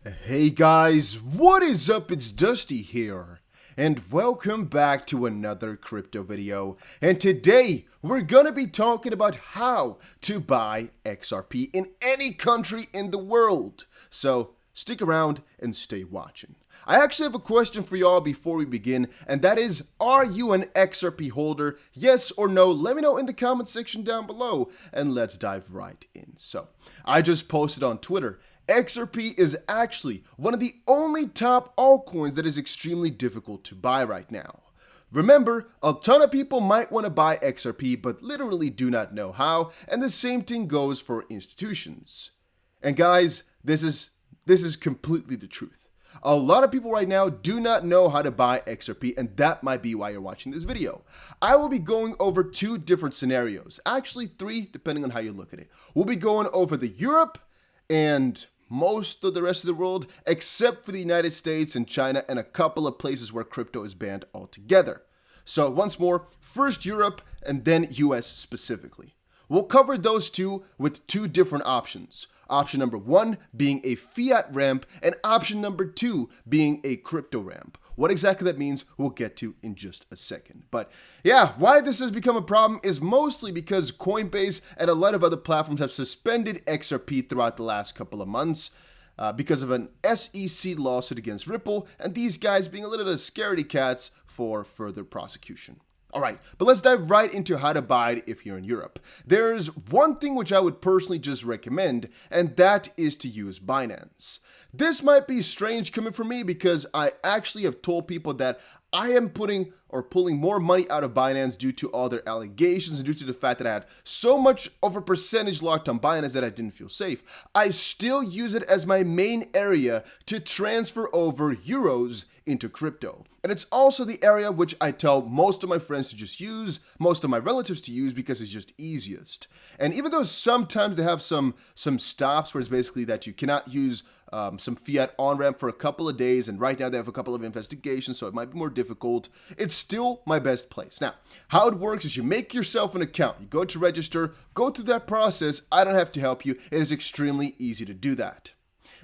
Hey guys, what is up? It's Dusty here, and welcome back to another crypto video. And today, we're gonna be talking about how to buy XRP in any country in the world. So, stick around and stay watching. I actually have a question for y'all before we begin, and that is, are you an XRP holder? Yes or no? Let me know in the comment section down below, and let's dive right in. So, I just posted on Twitter, XRP is actually one of the only top altcoins that is extremely difficult to buy right now. Remember, a ton of people might want to buy XRP but literally do not know how, and the same thing goes for institutions. And guys, this is completely the truth. A lot of people right now do not know how to buy XRP, and that might be why you're watching this video. I will be going over two different scenarios, actually three depending on how you look at it. We'll be going over the Europe and most of the rest of the world, except for the United States and China and a couple of places where crypto is banned altogether. So once more, first Europe and then US specifically. We'll cover those two with two different options. Option number one being a fiat ramp and option number two being a crypto ramp. What exactly that means, we'll get to in just a second. But yeah, why this has become a problem is mostly because Coinbase and a lot of other platforms have suspended XRP throughout the last couple of months because of an SEC lawsuit against Ripple, and these guys being a little bit of scaredy cats for further prosecution. Alright, but let's dive right into how to buy it if you're in Europe. There's one thing which I would personally just recommend, and that is to use Binance. This might be strange coming from me because I actually have told people that I am pulling more money out of Binance due to all their allegations and due to the fact that I had so much of a percentage locked on Binance that I didn't feel safe. I still use it as my main area to transfer over euros into crypto. And it's also the area which I tell most of my friends to just use, most of my relatives to use because it's just easiest. And even though sometimes they have some stops where it's basically that you cannot use some fiat on-ramp for a couple of days, and right now they have a couple of investigations, so it might be more difficult, it's still my best place. Now, how it works is you make yourself an account, you go to register, go through that process, I don't have to help you, it is extremely easy to do that.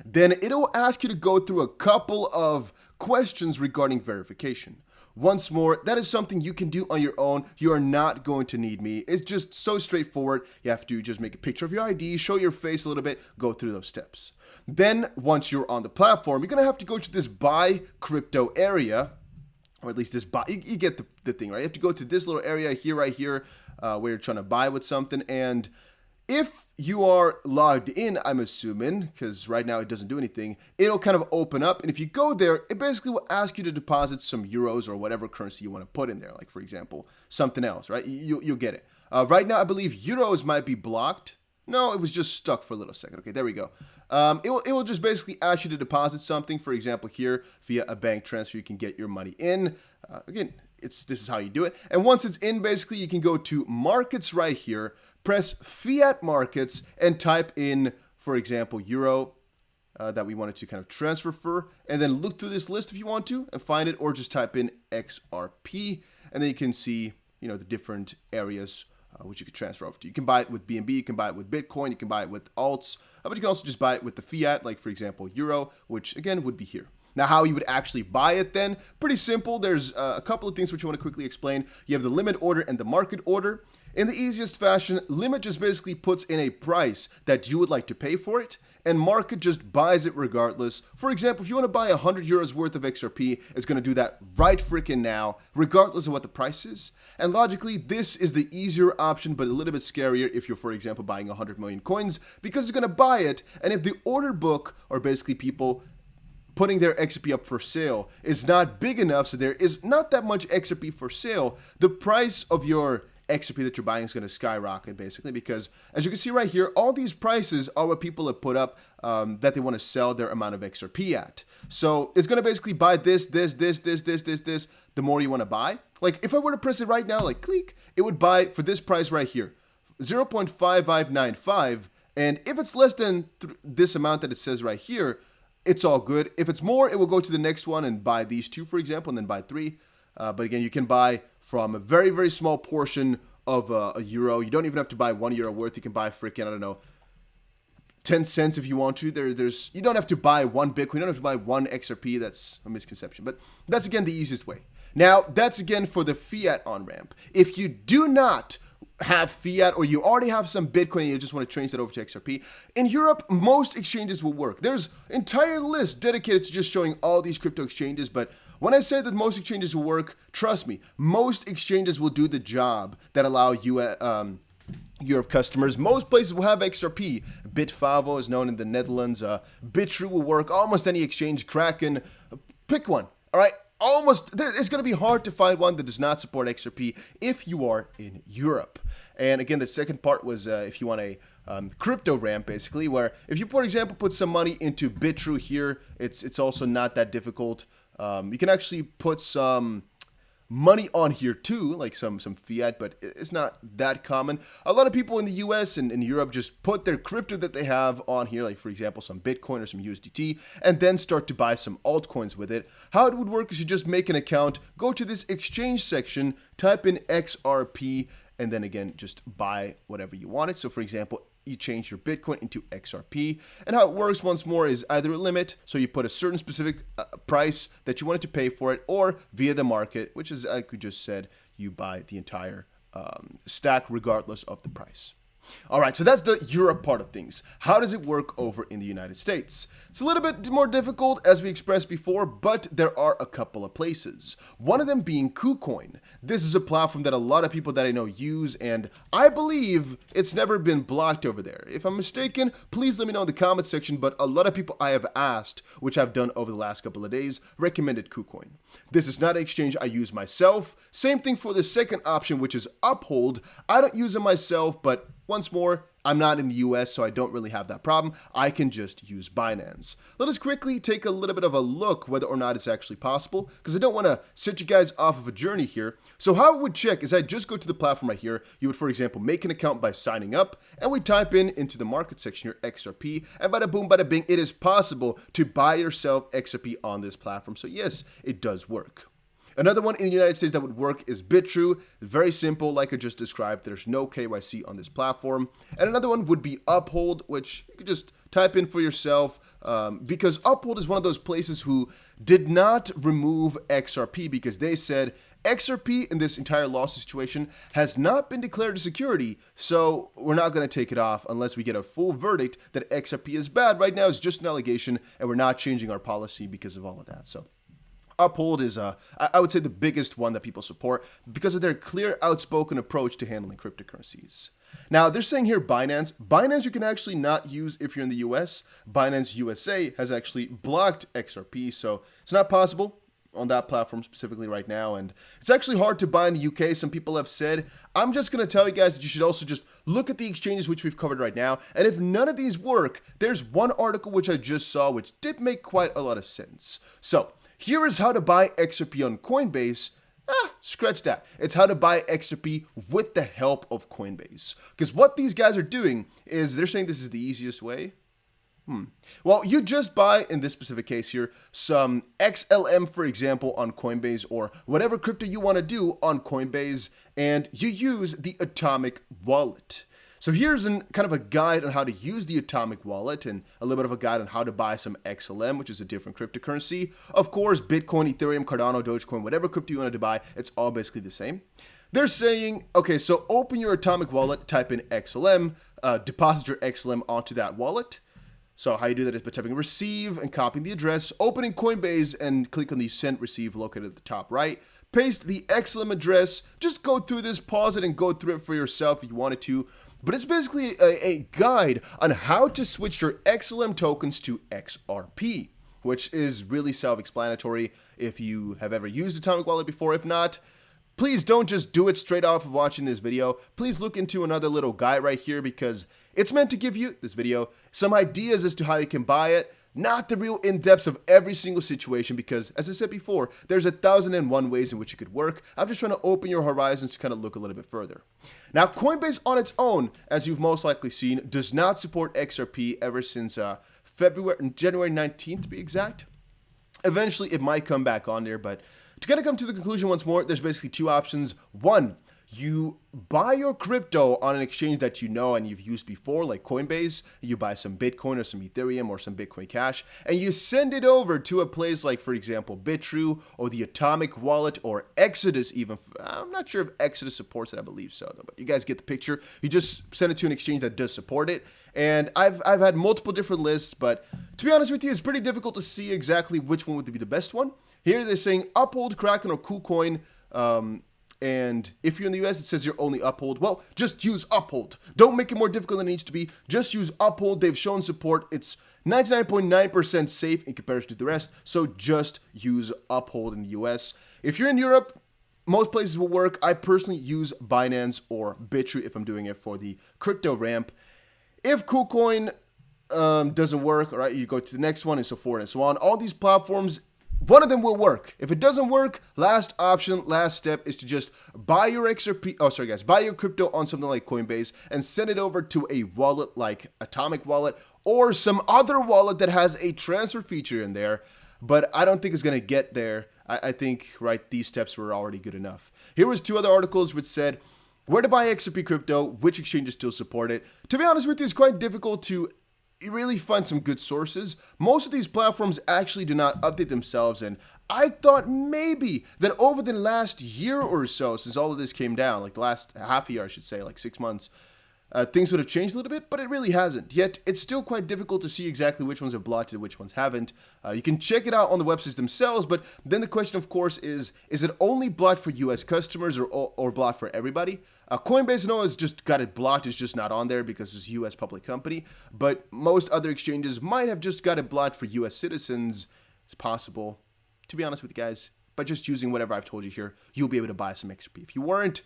Then it'll ask you to go through a couple of questions regarding verification. Once more, that is something you can do on your own. You are not going to need me. It's just so straightforward. You have to just make a picture of your ID, show your face a little bit, go through those steps. Then, once you're on the platform, you're going to have to go to this buy crypto area, or at least this buy, you get the thing, right? You have to go to this little area here, right here, where you're trying to buy with something, and if you are logged in, I'm assuming, because right now it doesn't do anything, it'll kind of open up, and if you go there, it basically will ask you to deposit some euros or whatever currency you want to put in there, like for example, something else, right? You'll get it. Right now, I believe euros might be blocked. No, it was just stuck for a little second. Okay, there we go. It will just basically ask you to deposit something, for example, here, via a bank transfer, you can get your money in. Again, this is how you do it. And once it's in, basically, you can go to markets right here, press fiat markets, and type in, for example, euro that we wanted to kind of transfer for, and then look through this list if you want to and find it, or just type in XRP, and then you can see, the different areas which you can transfer over to. You can buy it with BNB, you can buy it with Bitcoin, you can buy it with alts, but you can also just buy it with the fiat, like for example, euro, which again would be here. Now, how you would actually buy it then, pretty simple. There's a couple of things which I want to quickly explain. You have the limit order and the market order. In the easiest fashion, limit just basically puts in a price that you would like to pay for it, and market just buys it regardless. For example, if you want to buy 100 euros worth of XRP, it's going to do that right freaking now, regardless of what the price is. And logically, this is the easier option, but a little bit scarier if you're, for example, buying 100 million coins, because it's going to buy it, and if the order book, or basically people putting their XRP up for sale, is not big enough, so there is not that much XRP for sale, the price of your XRP that you're buying is going to skyrocket, basically, because as you can see right here, all these prices are what people have put up that they want to sell their amount of XRP at. So it's going to basically buy this, the more you want to buy. Like if I were to press it right now, like click, it would buy for this price right here, 0.5595, and if it's less than this amount that it says right here, it's all good. If it's more, it will go to the next one and buy these two, for example, and then buy three. But again, you can buy from a very, very small portion of a euro. You don't even have to buy €1 worth. You can buy freaking, I don't know, 10 cents if you want to. You don't have to buy one Bitcoin. You don't have to buy one XRP. That's a misconception. But that's, again, the easiest way. Now, that's, again, for the fiat on-ramp. If you do not have fiat, or you already have some Bitcoin and you just want to change that over to XRP, in Europe, most exchanges will work. There's entire lists dedicated to just showing all these crypto exchanges, but when I say that most exchanges will work, trust me, most exchanges will do the job that allow you Europe customers. Most places will have XRP. Bitfavo is known in the Netherlands. BITRUE will work. Almost any exchange. Kraken. Pick one. All right. It's going to be hard to find one that does not support XRP if you are in Europe. And again, the second part was if you want a crypto ramp, basically, where if you, for example, put some money into BITRUE here, it's also not that difficult. You can actually put some money on here too, like some fiat, but it's not that common. A lot of people in the US and in Europe just put their crypto that they have on here, like for example some Bitcoin or some USDT, and then start to buy some altcoins with it. How it would work is you just make an account, go to this exchange section, type in XRP, and then again just buy whatever you wanted. So for example, you change your Bitcoin into XRP. And how it works once more is either a limit, so you put a certain specific price that you wanted to pay for it, or via the market, which is, like we just said, you buy the entire stack regardless of the price. All right, so that's the Europe part of things. How does it work over in the United States? It's a little bit more difficult, as we expressed before, but there are a couple of places. One of them being KuCoin. This is a platform that a lot of people that I know use, and I believe it's never been blocked over there. If I'm mistaken, please let me know in the comment section, but a lot of people I have asked, which I've done over the last couple of days, recommended KuCoin. This is not an exchange I use myself. Same thing for the second option, which is Uphold. I don't use it myself, but once more, I'm not in the US, so I don't really have that problem. I can just use Binance. Let us quickly take a little bit of a look whether or not it's actually possible, because I don't want to set you guys off of a journey here. So how I would check is I just go to the platform right here. You would, for example, make an account by signing up, and we type into the market section here XRP, and bada boom, bada bing, it is possible to buy yourself XRP on this platform. So yes, it does work. Another one in the United States that would work is BITRUE. Very simple, like I just described. There's no KYC on this platform. And another one would be Uphold, which you could just type in for yourself, because Uphold is one of those places who did not remove XRP because they said XRP in this entire loss situation has not been declared a security, so we're not going to take it off unless we get a full verdict that XRP is bad. Right now, it's just an allegation, and we're not changing our policy because of all of that. So Uphold is, I would say, the biggest one that people support because of their clear, outspoken approach to handling cryptocurrencies. Now, they're saying here Binance. Binance you can actually not use if you're in the US. Binance USA has actually blocked XRP, so it's not possible on that platform specifically right now, and it's actually hard to buy in the UK. Some people have said. I'm just going to tell you guys that you should also just look at the exchanges which we've covered right now, and if none of these work, there's one article which I just saw which did make quite a lot of sense. So here is how to buy XRP on Coinbase. Scratch that. It's how to buy XRP with the help of Coinbase. Because what these guys are doing is they're saying this is the easiest way. Well, you just buy, in this specific case here, some XLM, for example, on Coinbase, or whatever crypto you want to do on Coinbase, and you use the Atomic Wallet. So here's kind of a guide on how to use the Atomic Wallet, and a little bit of a guide on how to buy some XLM, which is a different cryptocurrency. Of course, Bitcoin, Ethereum, Cardano, Dogecoin, whatever crypto you wanted to buy, it's all basically the same. They're saying, okay, so open your Atomic Wallet, type in XLM, deposit your XLM onto that wallet. So how you do that is by typing receive and copying the address, opening Coinbase, and click on the send receive located at the top right. Paste the XLM address. Just go through this, pause it, and go through it for yourself if you wanted to. But it's basically a guide on how to switch your XLM tokens to XRP, which is really self-explanatory if you have ever used Atomic Wallet before. If not, please don't just do it straight off of watching this video. Please look into another little guide right here, because it's meant to give you, this video, some ideas as to how you can buy it. Not the real in-depth of every single situation, because, as I said before, there's 1,001 ways in which it could work. I'm just trying to open your horizons to kind of look a little bit further. Now, Coinbase on its own, as you've most likely seen, does not support XRP ever since January 19th to be exact. Eventually, it might come back on there, but to kind of come to the conclusion once more, there's basically two options. One, You buy your crypto on an exchange that you know and you've used before, like Coinbase. You buy some Bitcoin or some Ethereum or some Bitcoin Cash, and you send it over to a place like, for example, BITRUE or the Atomic Wallet or Exodus even. I'm not sure if Exodus supports it. I believe so, but you guys get the picture. You just send it to an exchange that does support it. And I've had multiple different lists, but to be honest with you, it's pretty difficult to see exactly which one would be the best one. Here they're saying Uphold, Kraken, or KuCoin. And if you're in the US, it says you're only Uphold. Well, just use Uphold. Don't make it more difficult than it needs to be. Just use Uphold. They've shown support. It's 99.9% safe in comparison to the rest. So just use Uphold in the US. If you're in Europe, most places will work. I personally use Binance or BITRUE if I'm doing it for the crypto ramp. If KuCoin doesn't work, all right, you go to the next one and so forth and so on. All these platforms, one of them will work. If it doesn't work, last option, last step is to just buy your XRP, buy your crypto on something like Coinbase and send it over to a wallet like Atomic Wallet or some other wallet that has a transfer feature in there. But I don't think it's going to get there. I think, right, these steps were already good enough. Here was 2 other articles which said, where to buy XRP crypto, which exchanges still support it. To be honest with you, it's quite difficult to really find some good sources. Most of these platforms actually do not update themselves, and I thought maybe that over the last year or so, since all of this came down, like the last half a year, I should say, like 6 months, things would have changed a little bit, but it really hasn't. Yet, it's still quite difficult to see exactly which ones have blocked and which ones haven't. You can check it out on the websites themselves, but then the question, of course, is it only blocked for US customers or blocked for everybody? Coinbase, no, has just got it blocked. It's just not on there because it's a US public company, but most other exchanges might have just got it blocked for US citizens. It's possible. To be honest with you guys, by just using whatever I've told you here, you'll be able to buy some XRP. If you weren't,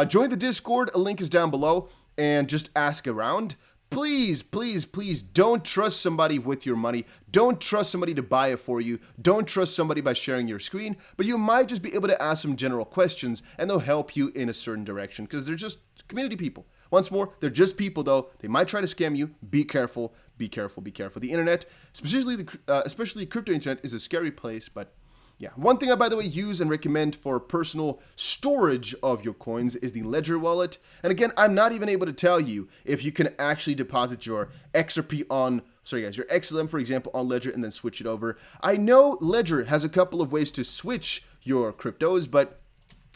join the Discord. A link is down below. And just ask around. Please, please, please don't trust somebody with your money. Don't trust somebody to buy it for you. Don't trust somebody by sharing your screen. But you might just be able to ask some general questions and they'll help you in a certain direction because they're just community people. Once more, they're just people though. They might try to scam you. Be careful, be careful, be careful. The internet, especially the crypto internet, is a scary place, but yeah, one thing I, by the way, use and recommend for personal storage of your coins is the Ledger wallet. And again, I'm not even able to tell you if you can actually deposit your XRP on, your XLM, for example, on Ledger and then switch it over. I know Ledger has a couple of ways to switch your cryptos, but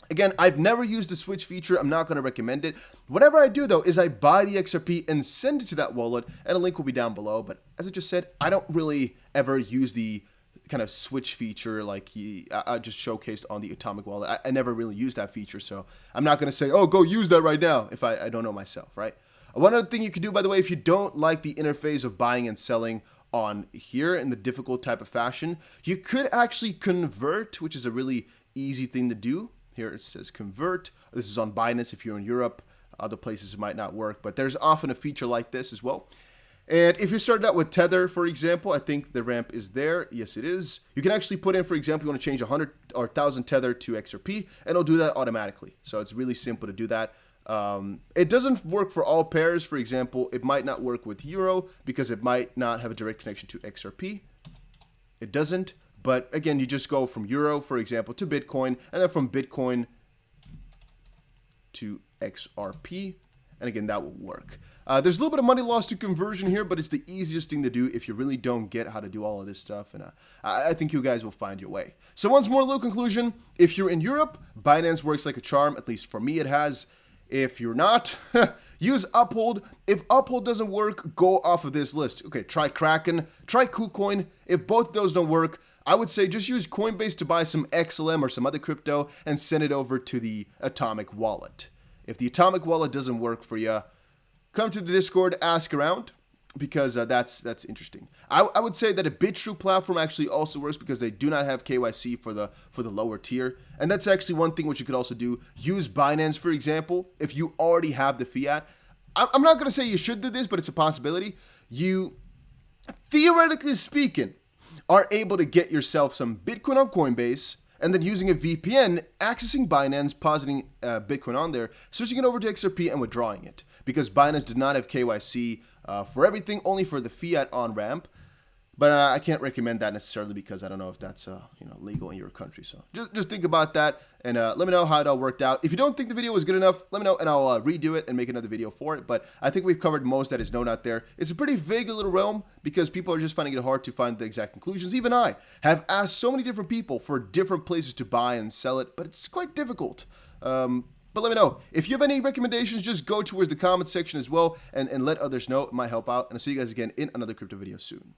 again, I've never used the switch feature. I'm not going to recommend it. Whatever I do, though, is I buy the XRP and send it to that wallet, and a link will be down below. But as I just said, I don't really ever use the kind of switch feature like I just showcased on the Atomic Wallet. I never really used that feature, so I'm not going to say, oh, go use that right now if I don't know myself, right? One other thing you can do, by the way, if you don't like the interface of buying and selling on here in the difficult type of fashion, you could actually convert, which is a really easy thing to do. Here it says convert. This is on Binance if you're in Europe. Other places it might not work, but there's often a feature like this as well. And if you started out with Tether, for example, I think the ramp is there. Yes, it is. You can actually put in, for example, you want to change 100 or 1,000 Tether to XRP, and it'll do that automatically. So it's really simple to do that. It doesn't work for all pairs. For example, it might not work with Euro because it might not have a direct connection to XRP. It doesn't. But again, you just go from Euro, for example, to Bitcoin, and then from Bitcoin to XRP. And again, that will work. There's a little bit of money lost to conversion here, but it's the easiest thing to do if you really don't get how to do all of this stuff. And I think you guys will find your way. So once more, little conclusion. If you're in Europe, Binance works like a charm. At least for me, it has. If you're not, use Uphold. If Uphold doesn't work, go off of this list. Okay, try Kraken, try KuCoin. If both of those don't work, I would say just use Coinbase to buy some XLM or some other crypto and send it over to the Atomic Wallet. If the Atomic Wallet doesn't work for you, come to the Discord, ask around, because that's interesting. I would say that a BITRUE platform actually also works because they do not have KYC for the lower tier, and that's actually one thing which you could also do. Use Binance, for example, if you already have the fiat. I'm not going to say you should do this, but it's a possibility. You, theoretically speaking, are able to get yourself some Bitcoin on Coinbase, and then using a VPN, accessing Binance, positing Bitcoin on there, switching it over to XRP and withdrawing it. Because Binance did not have KYC for everything, only for the fiat on-ramp. But I can't recommend that necessarily because I don't know if that's legal in your country. So just think about that and let me know how it all worked out. If you don't think the video was good enough, let me know and I'll redo it and make another video for it. But I think we've covered most that is known out there. It's a pretty vague little realm because people are just finding it hard to find the exact conclusions. Even I have asked so many different people for different places to buy and sell it, but it's quite difficult. But let me know. If you have any recommendations, just go towards the comment section as well and let others know. It might help out. And I'll see you guys again in another crypto video soon.